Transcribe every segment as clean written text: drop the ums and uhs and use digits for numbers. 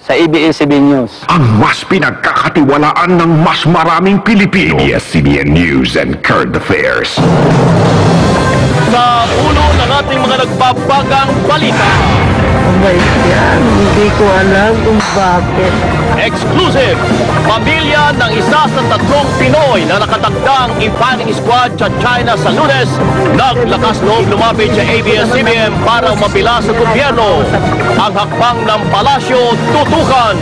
sa ABS-CBN News. Ang mas pinagkakatiwalaan ng mas maraming Pilipino. ABS-CBN News and Current Affairs. Sa ulo ng ating mga nagbabagang balita. Oh my God, hindi ko alam kung bakit. Exclusive! Pamilya ng isa sa tatlong Pinoy na nakatagdang firing squad sa China sa Lunes, naglakas loob lumapit sa ABS-CBN para umapila sa gobyerno. Ang hakbang ng palasyo tutukan.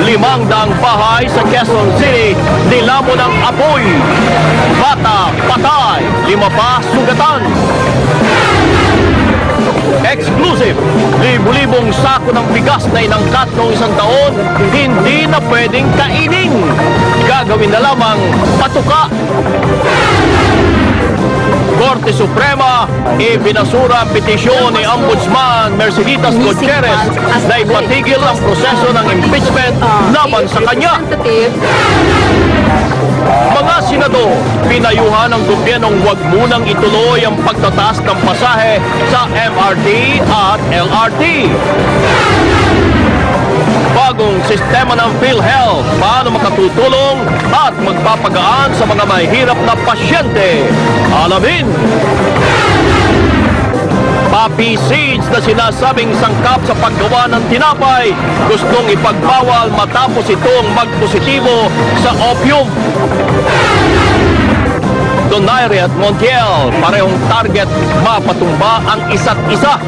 500 bahay sa Quezon City, nilamon ng apoy. Bata, patay, 5 pa sugatan. Exclusive! Libo-libong sako ng bigas na inangkat noong 1 taon, hindi na pwedeng kainin. Gagawin na lamang patuka. Korte Suprema, ibinasura ang petisyon ni Ombudsman Merceditas Gutierrez na ipatigil ang proseso ng impeachment laban sa kanya. Mga senador, pinayuhan ng gobyernong huwag munang ituloy ang pagtataas ng pasahe sa MRT at LRT. Bagong sistema ng PhilHealth, paano makatutulong at magpapagaan sa mga mahihirap na pasyente. Alamin! Poppy seeds na sinasabing sangkap sa paggawa ng tinapay, gustong ipagbawal matapos itong magpositibo sa opium. Donaire at Montiel, parehong target mapatumba ang isa't isa.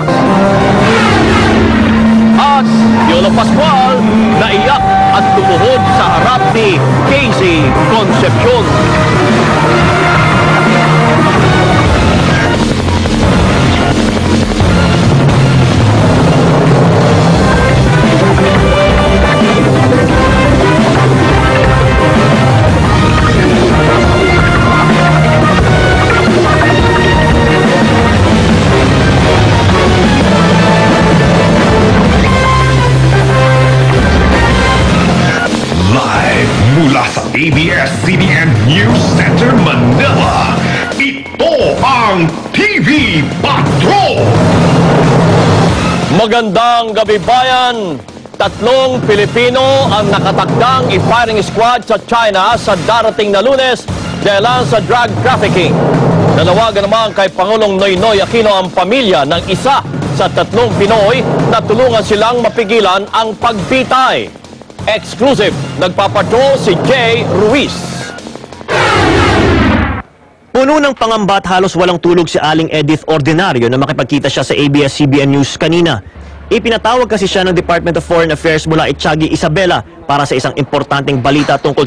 At Yolo Pascual, naiyak at lumuhod sa harap ni Casey Concepcion. Mula sa ABS-CBN News Center, Manila, ito ang TV Patrol! Magandang gabi bayan! 3 Pilipino ang nakatakdang firing squad sa China sa darating na Lunes dahil sa drug trafficking. Nanawagan naman kay Pangulong Noynoy Aquino ang pamilya ng isa sa 3 Pinoy na tulungan silang mapigilan ang pagbitay. Exclusive, nagpapatrol si Jay Ruiz. Puno ng pangamba at halos walang tulog si Aling Edith Ordinario na makipagkita siya sa ABS-CBN News kanina. Ipinatawag kasi siya ng Department of Foreign Affairs mula Itiagi, Isabela para sa isang importanteng balita tungkol